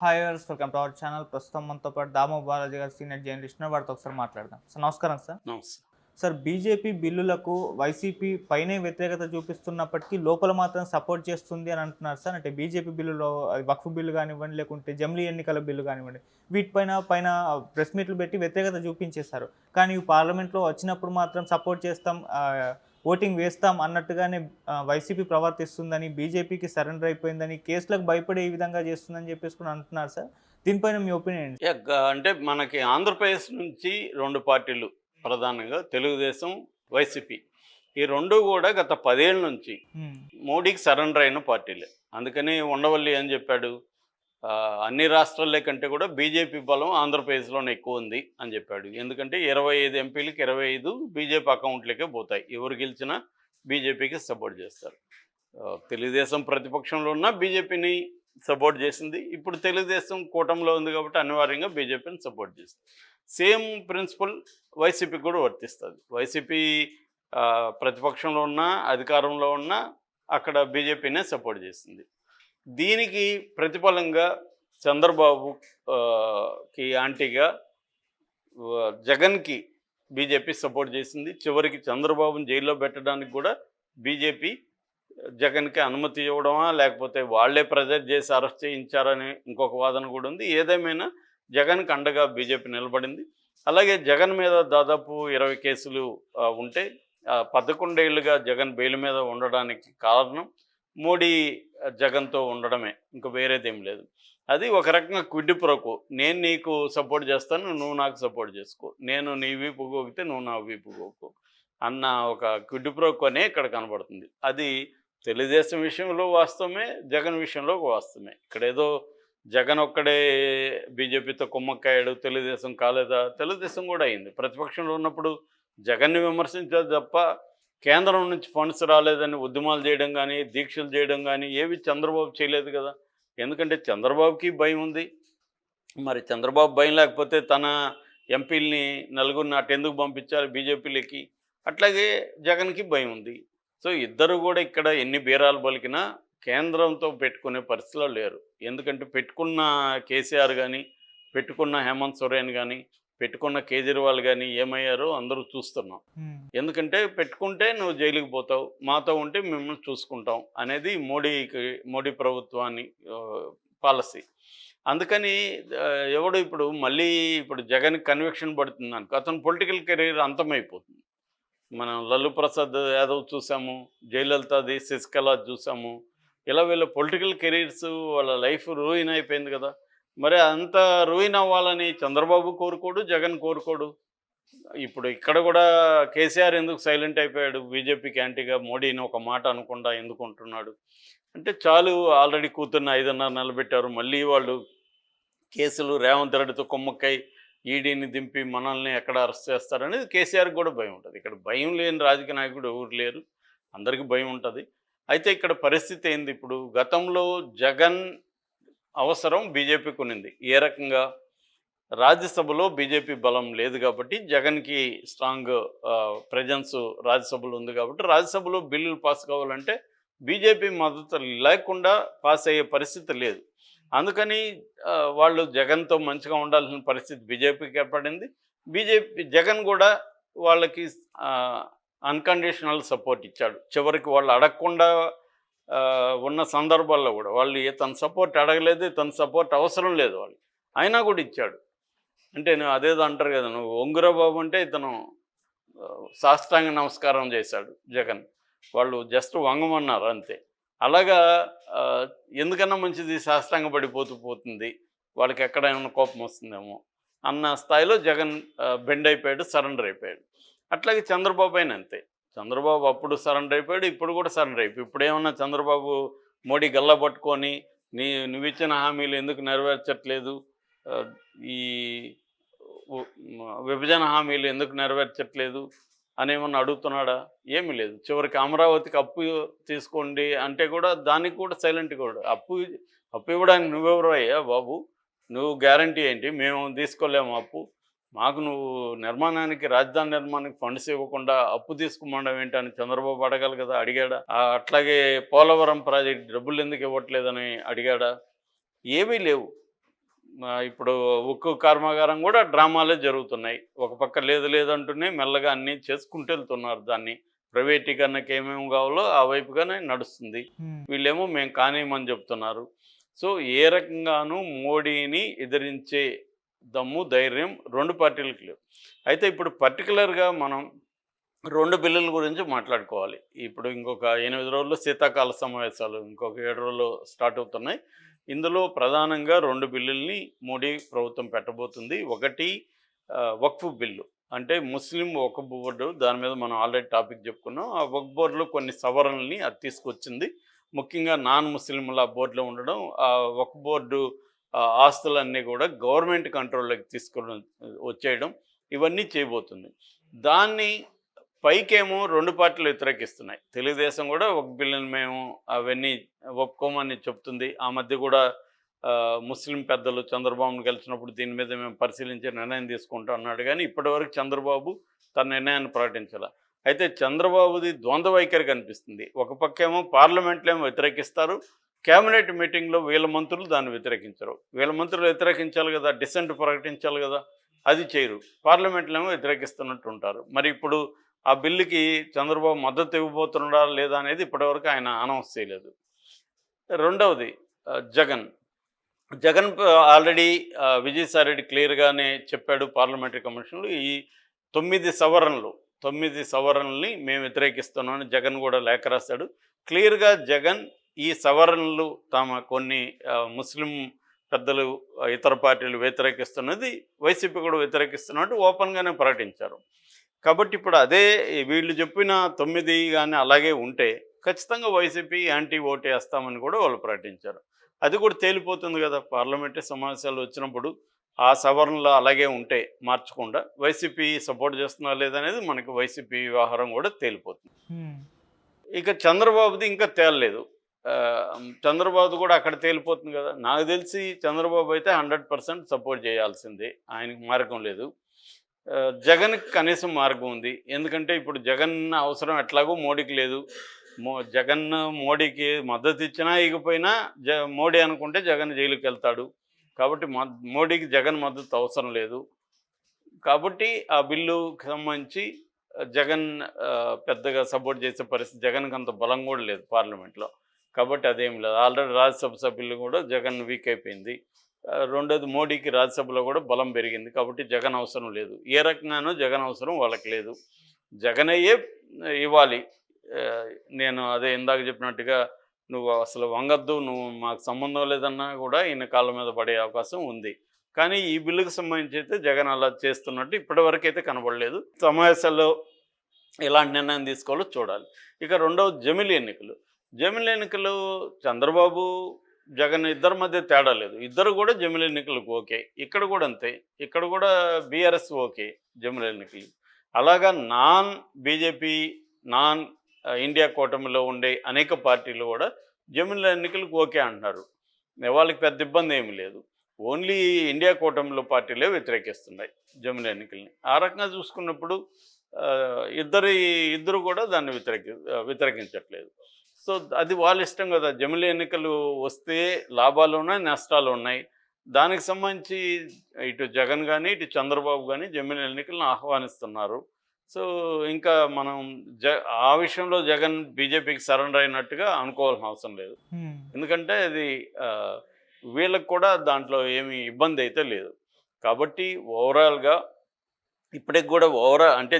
Hi viewers, welcome to our channel. ప్రస్తుతం మనతో పాటు దామో బాలాజీ గారు సీనియర్ జర్నలిస్ట్ ఉన్నారు. వారితో ఒకసారి మాట్లాడదాం. సార్ నమస్కారం సార్. నమస్తే. సార్, బీజేపీ బిల్లులకు వైసీపీ పైనే వ్యతిరేకత చూపిస్తున్నప్పటికీ లోపల మాత్రం సపోర్ట్ చేస్తుంది అని అంటున్నారు సార్. అంటే బీజేపీ బిల్లులో అది వక్ఫ్ బిల్లు కానివ్వండి, లేకుంటే జమిలీ ఎన్నికల బిల్లు కానివ్వండి, వీటిపైన ప్రెస్ మీట్లు పెట్టి వ్యతిరేకత చూపించేశారు. కానీ ఇవి పార్లమెంట్లో వచ్చినప్పుడు మాత్రం సపోర్ట్ చేస్తాం, ఓటింగ్ వేస్తాం అన్నట్టుగానే వైసీపీ ప్రవర్తిస్తుందని, బీజేపీకి సరెండర్ అయిపోయిందని, కేసులకు భయపడే ఈ విధంగా చేస్తుందని చెప్పేసి కూడా అంటున్నారు సార్. దీనిపైన మీ ఒపీనియన్ ఏంటి? అంటే మనకి ఆంధ్రప్రదేశ్ నుంచి 2 పార్టీలు ప్రధానంగా తెలుగుదేశం, వైసీపీ. ఈ 2 కూడా గత 10 ఏళ్ల నుంచి హ్మ్. మోడీకి సరెండర్ అయిన పార్టీలే. అందుకని ఉండవల్లి ఏం చెప్పాడు, అన్ని రాష్ట్రాల కంటే కూడా బీజేపీ బలం ఆంధ్రప్రదేశ్‌లోనే ఎక్కువుంది అని చెప్పాడు. ఎందుకంటే 25 ఎంపీలకి 25 బీజేపీ అకౌంట్‌లకే పోతాయి. ఎవరు గెలిచినా బీజేపీకి సపోర్ట్ చేస్తారు. తెలుగుదేశం ప్రతిపక్షంలో ఉన్న బీజేపీని సపోర్ట్ చేసింది. ఇప్పుడు తెలుగుదేశం కూటమిలో ఉంది కాబట్టి అనివార్యంగా బీజేపీని సపోర్ట్ చేస్తుంది. సేమ్ ప్రిన్సిపల్ వైసీపీకి కూడా వర్తిస్తుంది. వైసీపీ ప్రతిపక్షంలో ఉన్నా, అధికారంలో ఉన్నా అక్కడ బీజేపీనే సపోర్ట్ చేసింది. దీనికి ప్రతిఫలంగా చంద్రబాబు కి యాంటీగా జగన్కి బీజేపీ సపోర్ట్ చేసింది. చివరికి చంద్రబాబుని జైల్లో పెట్టడానికి కూడా బీజేపీ జగన్కి అనుమతి ఇవ్వడమా, లేకపోతే వాళ్లే ప్రెజర్ చేసి అరెస్ట్ చేయించారని ఇంకొక వాదన కూడా ఉంది. ఏదేమైనా జగన్కి అండగా బీజేపీ నిలబడింది. అలాగే జగన్ మీద దాదాపు 20 కేసులు ఉంటే 11 ఏళ్లుగా జగన్ బెయిల్ మీద ఉండడానికి కారణం మోడీ జగన్తో ఉండడమే, ఇంకా వేరేదేం లేదు. అది ఒక రకంగా క్విడ్ ప్రోకో. నేను నీకు సపోర్ట్ చేస్తాను, నువ్వు నాకు సపోర్ట్ చేసుకో. నేను నీ వీపు గోకితే నువ్వు నా వీపు గోకు అన్న ఒక క్విడ్ ప్రోకోనే ఇక్కడ కనబడుతుంది. అది తెలుగుదేశం విషయంలో వాస్తవమే, జగన్ విషయంలో వాస్తవమే. ఇక్కడేదో జగన్ ఒక్కడే బీజేపీతో కుమ్మక్కయ్యాడు, తెలుగుదేశం కాలేదా? తెలుగుదేశం కూడా అయింది. ప్రతిపక్షంలో ఉన్నప్పుడు జగన్ని విమర్శించారు తప్ప కేంద్రం నుంచి ఫండ్స్ రాలేదని ఉద్యమాలు చేయడం కానీ, దీక్షలు చేయడం కానీ ఏవి చంద్రబాబు చేయలేదు కదా. ఎందుకంటే చంద్రబాబుకి భయం ఉంది. మరి చంద్రబాబు భయం లేకపోతే తన ఎంపీలని నలుగురిని అటెందుకు పంపించాలి బీజేపీలకి? అట్లాగే జగన్కి భయం ఉంది. సో ఇద్దరు కూడా ఇక్కడ ఎన్ని బీరాలు పలికినా కేంద్రంతో పెట్టుకునే పరిస్థితిలో లేరు. ఎందుకంటే పెట్టుకున్న కేసీఆర్ కానీ, పెట్టుకున్న హేమంత్ సోరెన్ కానీ, పెట్టుకున్న కేజ్రీవాల్ కానీ ఏమయ్యారో అందరూ చూస్తున్నాం. హ్మ్. ఎందుకంటే పెట్టుకుంటే నువ్వు జైలుకి పోతావు, మాతో ఉంటే మిమ్మల్ని చూసుకుంటాం అనేది మోడీ ప్రభుత్వాన్ని పాలసీ. అందుకని ఎవడు ఇప్పుడు మళ్ళీ ఇప్పుడు జగన్ కన్విక్షన్ పడుతుందనుకో అతను పొలిటికల్ కెరీర్ అంతమైపోతుంది. మనం లల్లు ప్రసాద్ యాదవ్ చూసాము, జయలలితది, శశికళ చూసాము. ఇలా వీళ్ళ పొలిటికల్ కెరీర్స్, వాళ్ళ లైఫ్ రూయిన్ అయిపోయింది కదా. మరి అంత రూయిన్ అవ్వాలని చంద్రబాబు కోరుకోడు, జగన్ కోరుకోడు. ఇప్పుడు ఇక్కడ కూడా కేసీఆర్ ఎందుకు సైలెంట్ అయిపోయాడు, బీజేపీకి యాంటీగా మోడీని ఒక మాట అనకుండా ఎందుకు ఉంటున్నాడు అంటే, చాలు ఆల్రెడీ కూతుర్ని 5.5 నిలబెట్టారు, మళ్ళీ వాళ్ళు కేసులు రేవంత్ రెడ్డితో కుమ్మక్కై ఈడీని దింపి మనల్ని ఎక్కడ అరెస్ట్ చేస్తారనేది కేసీఆర్కి కూడా భయం ఉంటుంది. ఇక్కడ భయం లేని రాజకీయ నాయకుడు ఎవరు లేరు, అందరికీ భయం ఉంటుంది. అయితే ఇక్కడ పరిస్థితి ఏంది, ఇప్పుడు గతంలో జగన్ అవసరం బీజేపీకి ఉన్నింది. ఏ రకంగా? రాజ్యసభలో బీజేపీ బలం లేదు కాబట్టి జగన్కి స్ట్రాంగ్ ప్రెజెన్స్ రాజ్యసభలో ఉంది కాబట్టి రాజ్యసభలో బిల్లులు పాస్ కావాలంటే బీజేపీ మద్దతు లేకుండా పాస్ అయ్యే పరిస్థితి లేదు. అందుకని వాళ్ళు జగన్తో మంచిగా ఉండాల్సిన పరిస్థితి బీజేపీకి ఏర్పడింది. జగన్ కూడా వాళ్ళకి అన్కండిషనల్ సపోర్ట్ ఇచ్చాడు. చివరికి వాళ్ళు అడగకుండా ఉన్న సందర్భాల్లో కూడా వాళ్ళు తన సపోర్ట్ అడగలేదు, తన సపోర్ట్ అవసరం లేదు వాళ్ళు, అయినా కూడా ఇచ్చాడు. అంటే నువ్వు అదేదో అంటారు కదా, నువ్వు ఒంగురా బాబు అంటే ఇతను సాష్టాంగ నమస్కారం చేశాడు జగన్. వాళ్ళు జస్ట్ వంగమన్నారు అంతే. అలాగా ఎందుకన్నా మంచిది సాష్టాంగ పోతుంది, వాళ్ళకి ఎక్కడ ఏమైనా కోపం వస్తుందేమో అన్న స్థాయిలో జగన్ బెండ్ అయిపోయాడు, సరెండర్ అయిపోయాడు. అట్లాగే చంద్రబాబు అయినా అంతే. చంద్రబాబు అప్పుడు సరెండర్ అయిపోయాడు, ఇప్పుడు కూడా సరెండర్ అయిపోయి ఇప్పుడు ఏమన్నా చంద్రబాబు మోడీ గల్లా పట్టుకొని నువ్వు ఇచ్చిన హామీలు ఎందుకు నెరవేర్చట్లేదు, ఈ విభజన హామీలు ఎందుకు నెరవేర్చట్లేదు అనేమన్నా అడుగుతున్నాడా? ఏమీ లేదు. చివరికి అమరావతికి అప్పు తీసుకోండి అంటే కూడా దానికి కూడా సైలెంట్ కూడా. అప్పు ఇవ్వడానికి నువ్వెవరు అయ్యా బాబు, నువ్వు గ్యారంటీ ఏంటి? మేము తీసుకోలేము అప్పు, మాకు నువ్వు నిర్మాణానికి, రాజధాని నిర్మాణానికి ఫండ్స్ ఇవ్వకుండా అప్పు తీసుకోమండం ఏంటని చంద్రబాబు అడగాలి కదా, అడిగాడా? అట్లాగే పోలవరం ప్రాజెక్ట్ డబ్బులు ఎందుకు ఇవ్వట్లేదని అడిగాడా? ఏమీ లేవు. ఇప్పుడు ఉక్కు కర్మాగారం కూడా డ్రామాలే జరుగుతున్నాయి. ఒక పక్క లేదు లేదంటూనే మెల్లగా అన్నీ చేసుకుంటూ వెళ్తున్నారు దాన్ని. ప్రైవేటీకరణకి ఏమేమి కావాలో ఆ వైపుగానే నడుస్తుంది. హ్మ్. వీళ్ళేమో మేము కానివ్వమని చెప్తున్నారు. సో ఏ రకంగానూ మోడీని ఎదిరించే దమ్ము, ధైర్యం 2 పార్టీలకి లేవు. అయితే ఇప్పుడు పర్టిక్యులర్‌గా మనం 2 బిల్లుల గురించి మాట్లాడుకోవాలి. ఇప్పుడు ఇంకొక 8 రోజుల్లో శీతాకాల సమావేశాలు ఇంకొక 7 రోజుల్లో స్టార్ట్ అవుతున్నాయి. ఇందులో ప్రధానంగా 2 బిల్లుల్ని మోడీ ప్రభుత్వం పెట్టబోతుంది. ఒకటి వక్ఫ్ బిల్లు. అంటే ముస్లిం వక్ఫ్ బోర్డు దాని మీద మనం ఆల్రెడీ టాపిక్ చెప్పుకున్నాం. ఆ వక్ఫ్ బోర్డులో కొన్ని సవరణల్ని అది తీసుకొచ్చింది. ముఖ్యంగా నాన్ ముస్లింల బోర్డులో ఉండడం, ఆ వక్ఫ్ బోర్డు ఆస్తులన్నీ కూడా గవర్నమెంట్ కంట్రోల్‌లోకి తీసుకొని వచ్చేయడం ఇవన్నీ చేయబోతుంది. దాన్ని పైకేమో 2 పార్టీలు వ్యతిరేకిస్తున్నాయి. తెలుగుదేశం కూడా ఒక బిల్లుని మేము అవన్నీ ఒప్పుకోమని చెప్తుంది. ఆ మధ్య కూడా ముస్లిం పెద్దలు చంద్రబాబును కలిసినప్పుడు దీని మీద మేము పరిశీలించి నిర్ణయం తీసుకుంటాం అన్నాడు గానీ, ఇప్పటివరకు చంద్రబాబు తన నిర్ణయాన్ని ప్రకటించాల. అయితే చంద్రబాబుది ద్వంద్వ వైఖరి కనిపిస్తుంది. ఒక పక్కేమో పార్లమెంట్‌లో ఏమో వ్యతిరేకిస్తారు. కేబినెట్ మీటింగ్‌లో వీళ్ళ మంత్రులు దాన్ని వ్యతిరేకించరు. వీళ్ళ మంత్రులు వ్యతిరేకించాలి కదా! డిసెంట్ ప్రకటించాలి కదా! అది చేయరు. పార్లమెంట్‌లో ఏమో వ్యతిరేకిస్తున్నట్టు ఉంటారు. మరి ఇప్పుడు ఆ బిల్లుకి చంద్రబాబు మద్దతు ఇవ్వబోతున్నాడా లేదా అనేది ఇప్పటివరకు ఆయన అనౌన్స్ చేయలేదు. రెండవది జగన్. జగన్ ఆల్రెడీ విజయసాయిరెడ్డి క్లియర్‌గానే చెప్పాడు పార్లమెంటరీ కమిషన్‌లో ఈ 9 సవరణలు, 9 సవరణల్ని మేము వ్యతిరేకిస్తున్నామని జగన్ కూడా లేఖ రాశాడు. క్లియర్‌గా జగన్ ఈ సవరణలు తమ కొన్ని ముస్లిం పెద్దలు ఇతర పార్టీలు వ్యతిరేకిస్తున్నది, వైసీపీ కూడా వ్యతిరేకిస్తున్నట్టు ఓపెన్‌గానే ప్రకటించారు. కాబట్టి ఇప్పుడు అదే వీళ్ళు చెప్పిన 9 గాని అలాగే ఉంటే ఖచ్చితంగా వైసీపీ యాంటీ ఓటు వేస్తామని కూడా వాళ్ళు ప్రకటించారు. అది కూడా తేలిపోతుంది కదా! పార్లమెంటరీ సమావేశాలు వచ్చినప్పుడు ఆ సవరణలు అలాగే ఉంటే మార్చకుండా వైసీపీ సపోర్ట్ చేస్తుందా లేదనేది మనకి వైసీపీ వ్యవహారం కూడా తేలిపోతుంది. హ్మ్. ఇక చంద్రబాబుది ఇంకా తేలలేదు. చంద్రబాబు కూడా అక్కడ తేలిపోతుంది కదా! నాకు తెలిసి చంద్రబాబు అయితే 100% సపోర్ట్ చేయాల్సిందే. ఆయనకి మార్గం లేదు. జగన్‌కి కనీసం మార్గం ఉంది. ఎందుకంటే ఇప్పుడు జగన్ అవసరం ఎట్లాగో మోడీకి లేదు. జగన్ మోడీకి మద్దతు ఇచ్చినా ఇకపోయినా మోడీ అనుకుంటే జగన్ జైలుకెళ్తాడు. కాబట్టి మోడీకి జగన్ మద్దతు అవసరం లేదు. కాబట్టి ఆ బిల్లుకి సంబంధించి జగన్ పెద్దగా సపోర్ట్ చేసే పరిస్థితి జగన్‌కి అంత బలం కూడా లేదు పార్లమెంట్‌లో. కాబట్టి అదేం లేదు. ఆల్రెడీ రాజ్యసభ సభ్యులు కూడా జగన్ వీక్ అయిపోయింది. రెండోది మోడీకి రాజ్యసభలో కూడా బలం పెరిగింది. కాబట్టి జగన్ అవసరం లేదు. ఏ రకంగానూ జగన్ అవసరం వాళ్ళకి లేదు. జగనయ్యే ఇవ్వాలి. నేను అదే ఇందాక చెప్పినట్టుగా నువ్వు అసలు వంగొద్దు, నువ్వు మాకు సంబంధం లేదన్నా కూడా ఈయన కాళ్ళ మీద పడే అవకాశం ఉంది. కానీ ఈ బిల్లుకు సంబంధించి అయితే జగన్ అలా చేస్తున్నట్టు ఇప్పటివరకైతే కనబడలేదు. సమావేశాల్లో ఎలాంటి నిర్ణయం తీసుకోవాలో చూడాలి. ఇక రెండవది జమిలి ఎన్నికలు. జమిలి ఎన్నికలు చంద్రబాబు, జగన్ ఇద్దరి మధ్య తేడా లేదు. ఇద్దరు కూడా జమిలి ఎన్నికలకు ఓకే. ఇక్కడ కూడా అంతే. ఇక్కడ కూడా బీఆర్ఎస్ ఓకే జమిలి ఎన్నికలు. అలాగా నాన్ బీజేపీ, నాన్ ఇండియా కూటమిలో ఉండే అనేక పార్టీలు కూడా జమిలి ఎన్నికలకు ఓకే అంటున్నారు. వాళ్ళకి పెద్ద ఇబ్బంది ఏమీ లేదు. ఓన్లీ ఇండియా కూటమిలో పార్టీలే వ్యతిరేకిస్తున్నాయి జమిలి ఎన్నికల్ని. ఆ రకంగా చూసుకున్నప్పుడు ఇద్దరు కూడా దాన్ని వ్యతిరేకించట్లేదు. సో అది వాళ్ళ ఇష్టం కదా! జమిలి ఎన్నికలు వస్తే లాభాలు ఉన్నాయి, నష్టాలు ఉన్నాయి. దానికి సంబంధించి ఇటు జగన్ కానీ, ఇటు చంద్రబాబు కానీ జమిలి ఎన్నికలను ఆహ్వానిస్తున్నారు. సో ఇంకా మనం ఆ విషయంలో జగన్ బీజేపీకి సరెండర్ అయినట్టుగా అనుకోవాల్సిన అవసరం లేదు. హ్మ్. ఎందుకంటే అది వీళ్ళకి కూడా దాంట్లో ఏమీ ఇబ్బంది అయితే లేదు. కాబట్టి ఓవరాల్‌గా ఇప్పటికి కూడా అంటే